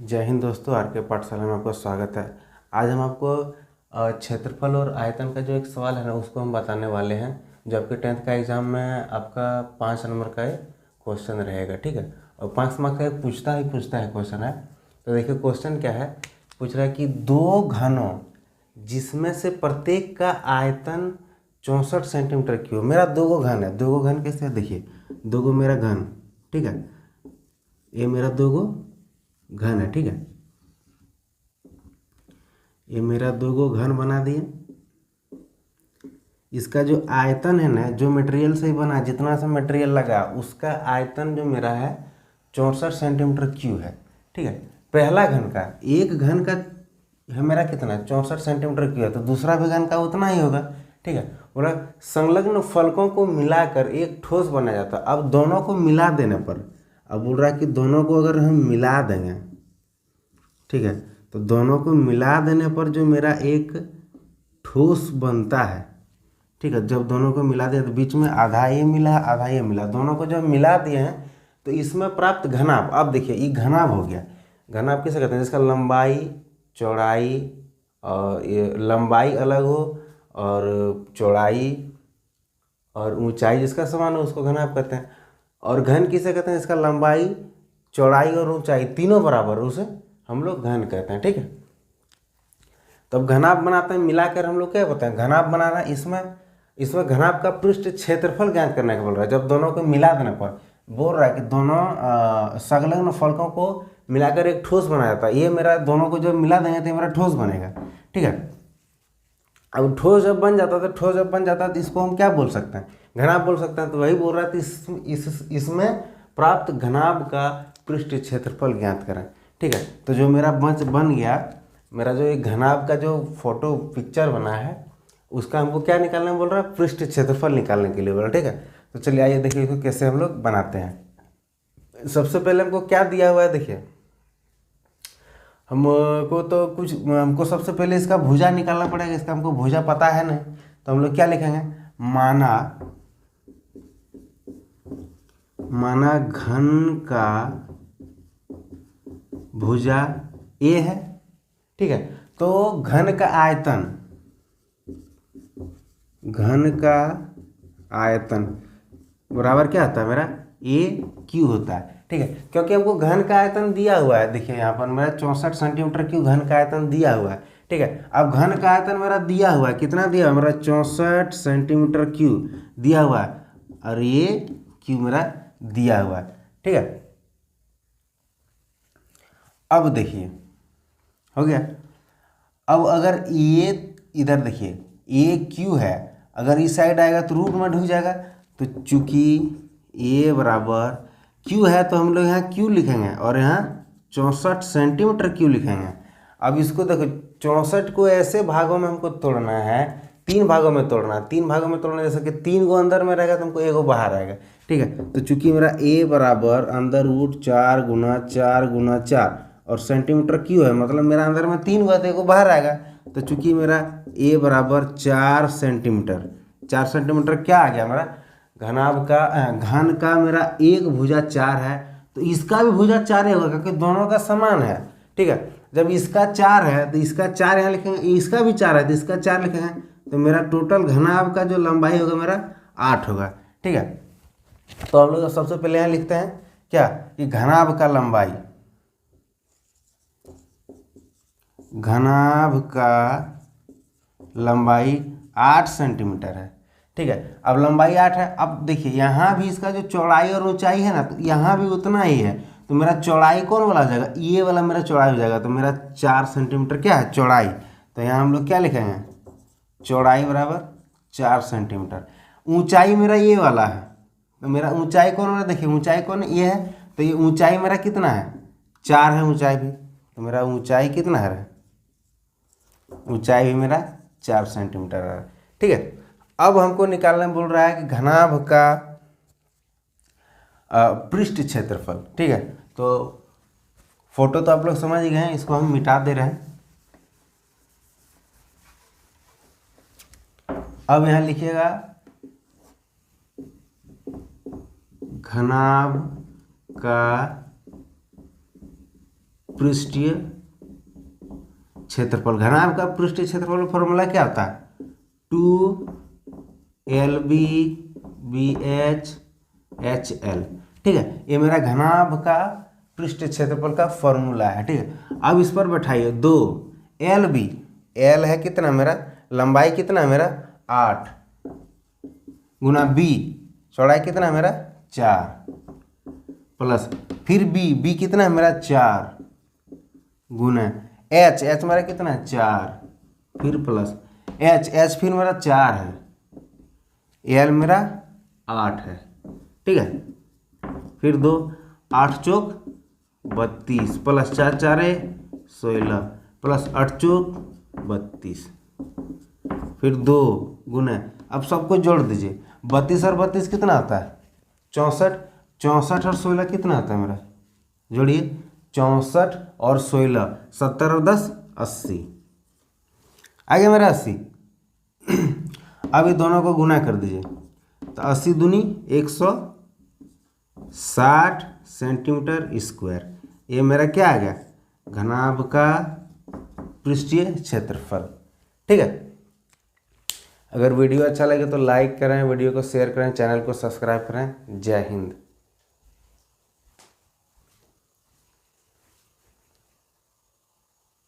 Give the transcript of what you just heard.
जय हिंद दोस्तों, आर के पाठशाला में आपका स्वागत है। आज हम आपको क्षेत्रफल और आयतन का जो एक सवाल है ना उसको हम बताने वाले हैं, जो आपके 10th का एग्ज़ाम में आपका 5 नंबर का एक क्वेश्चन रहेगा। ठीक है, और 5 मार्क्स का एक पूछता है क्वेश्चन है। तो देखिए क्वेश्चन क्या है, पूछ रहा है कि दो घनों जिसमें से प्रत्येक का आयतन 64 सेंटीमीटर क्यूब। मेरा दो गो घन है, दो गो घन कैसे है, देखिए दो गो मेरा घन, ठीक है, ये मेरा दो गो घन है, ठीक है, ये मेरा दो गो घन बना दिए। इसका जो आयतन है ना, जो मटेरियल से ही बना, जितना सा मटेरियल लगा उसका आयतन जो मेरा है 64 सेंटीमीटर क्यूब है। ठीक है, पहला घन का, एक घन का है मेरा कितना, 64 सेंटीमीटर क्यूब है, तो दूसरा भी घन का उतना ही होगा। ठीक है, बोला संलग्न फलकों को मिलाकर एक ठोस बनाया जाता है। अब दोनों को मिला देने पर, अब बोल रहा है कि दोनों को अगर हम मिला देंगे, ठीक है, तो दोनों को मिला देने पर जो मेरा एक ठोस बनता है, ठीक है, जब दोनों को मिला दिया तो बीच में आधा ये मिला आधा ये मिला, दोनों को जब मिला दिए हैं तो इसमें प्राप्त घनाभ, अब देखिए ये घनाभ हो गया। घनाभ किसे कहते हैं, जिसका लंबाई चौड़ाई और ये लंबाई अलग हो और चौड़ाई और ऊंचाई जिसका समान हो उसको घनाभ कहते हैं। और घन किसे कहते हैं, जिसका लंबाई चौड़ाई और ऊंचाई तीनों बराबर हो, उसे हम लोग घन कहते हैं। ठीक है, तो अब घनाभ बनाते हैं, मिलाकर हम लोग क्या बताएं, घनाभ बनाना। इसमें घनाभ का पृष्ठ क्षेत्रफल ज्ञात करने का बोल रहा है। जब दोनों को मिला देने पर बोल रहा है कि दोनों संलग्न फलकों को मिलाकर एक ठोस बनाया जाता है। ये मेरा दोनों को जब मिला देंगे तो ये मेरा ठोस बनेगा। ठीक है, अब ठोस जब बन जाता है तो इसको हम क्या बोल सकते हैं, घनाभ बोल सकते हैं। तो वही बोल रहा है कि इसमें प्राप्त घनाभ का पृष्ठ क्षेत्रफल ज्ञात करें। ठीक है, तो जो मेरा बन गया, मेरा जो एक घनाभ का जो फोटो पिक्चर बना है उसका हमको क्या निकालने बोल रहा है, पृष्ठ क्षेत्रफल निकालने के लिए बोल रहा है। ठीक है, तो चलिए आइए देखिए इसको कैसे हम लोग बनाते हैं। सबसे पहले हमको क्या दिया हुआ है, देखिए हमको सबसे पहले इसका भुजा निकालना पड़ेगा। इसका हमको भुजा पता है नहीं, तो हम लोग क्या लिखेंगे, माना घन का भुजा ए है। ठीक है, तो घन का आयतन बराबर क्या होता है, मेरा ए क्यू होता है। ठीक है, क्योंकि हमको घन का आयतन दिया हुआ है, देखिए यहाँ पर मेरा 64 सेंटीमीटर क्यूब घन का आयतन दिया हुआ है। ठीक है, अब घन का आयतन मेरा दिया हुआ है, कितना दिया हुआ है, मेरा 64 सेंटीमीटर क्यूब दिया हुआ है, और ये क्यू मेरा दिया हुआ है। ठीक है, अब देखिए हो गया। अब अगर ये इधर देखिए ए क्यू है, अगर इस साइड आएगा तो रूट में ढुक जाएगा। तो चूंकि ए बराबर क्यू है तो हम लोग यहाँ क्यू लिखेंगे और यहाँ 64 सेंटीमीटर क्यू लिखेंगे। अब इसको देखो, 64 को ऐसे भागों में हमको तोड़ना है, 3 भागों में तोड़ना है। 3 भागों में तोड़ना, जैसे कि 3 गो अंदर में रहेगा तो हमको 1 गो बाहर आएगा। ठीक है, तो चूंकि मेरा ए बराबर अंदर रूट 4 गुना 4 गुना 4 और सेंटीमीटर क्यू है, मतलब मेरा अंदर में 3 गो तो 1 गो बाहर आएगा। तो चूंकि मेरा ए बराबर 4 सेंटीमीटर, 4 सेंटीमीटर क्या आ गया, मेरा घन का मेरा एक भुजा 4 है, तो इसका भी भुजा 4 ही होगा क्योंकि दोनों का समान है। ठीक है, जब इसका 4 है तो इसका 4 यहाँ लिखेंगे, इसका भी 4 है तो इसका 4 लिखेंगे, तो मेरा टोटल घनाभ का जो लंबाई होगा मेरा 8 होगा। ठीक है, तो हम लोग सबसे पहले यहाँ लिखते हैं क्या, कि घनाभ का लंबाई 8 सेंटीमीटर है। ठीक है, अब लंबाई 8 है। अब देखिए यहाँ भी इसका जो चौड़ाई और ऊंचाई है ना, तो यहाँ भी उतना ही है। तो मेरा चौड़ाई कौन वाला हो जाएगा, ये वाला मेरा चौड़ाई हो जाएगा। तो मेरा 4 सेंटीमीटर क्या है, चौड़ाई। तो यहाँ हम लोग क्या लिखेंगे, चौड़ाई बराबर 4 सेंटीमीटर। ऊंचाई मेरा ये वाला है, तो मेरा ऊंचाई कौन वाला, देखिए ऊंचाई कौन ये है, तो ये ऊंचाई मेरा कितना है, 4 है ऊंचाई भी। तो मेरा ऊंचाई कितना है, ऊंचाई भी मेरा 4 सेंटीमीटर है। ठीक है, अब हमको निकालने बोल रहा है कि घनाभ का पृष्ठ क्षेत्रफल। ठीक है, तो फोटो तो आप लोग समझ गए हैं, इसको हम मिटा दे रहे हैं। अब यहाँ लिखिएगा घनाभ का पृष्ठीय क्षेत्रफल। घनाभ का पृष्ठीय क्षेत्रफल फॉर्मूला क्या होता है? 2LB/BH/HL। ठीक है, ये मेरा घनाभ का पृष्ठीय क्षेत्रफल का फॉर्मूला है। ठीक है, अब इस पर बैठाइए 2LB, L है कितना मेरा, लंबाई कितना है मेरा 8, गुना B, चौड़ाई कितना है मेरा 4, प्लस फिर B कितना है मेरा 4, गुना H मेरा कितना है 4, फिर प्लस H फिर मेरा 4 है, L मेरा 8 है। ठीक है, फिर 2, 8 चौक 32, प्लस 4 4 16, प्लस 8 चौक 32, फिर 2 गुना, अब सबको जोड़ दीजिए। 32 और 32 कितना आता है 64, 64 और 16 कितना आता है मेरा, जोड़िए 64 और 16, 70 और 10 80, आ गया मेरा 80। अब ये दोनों को गुना कर दीजिए, तो 80 दूनी 160 सेंटीमीटर स्क्वायर। ये मेरा क्या आ गया, घनाभ का पृष्ठीय क्षेत्रफल। ठीक है, अगर वीडियो अच्छा लगे तो लाइक करें, वीडियो को शेयर करें, चैनल को सब्सक्राइब करें। जय हिंद।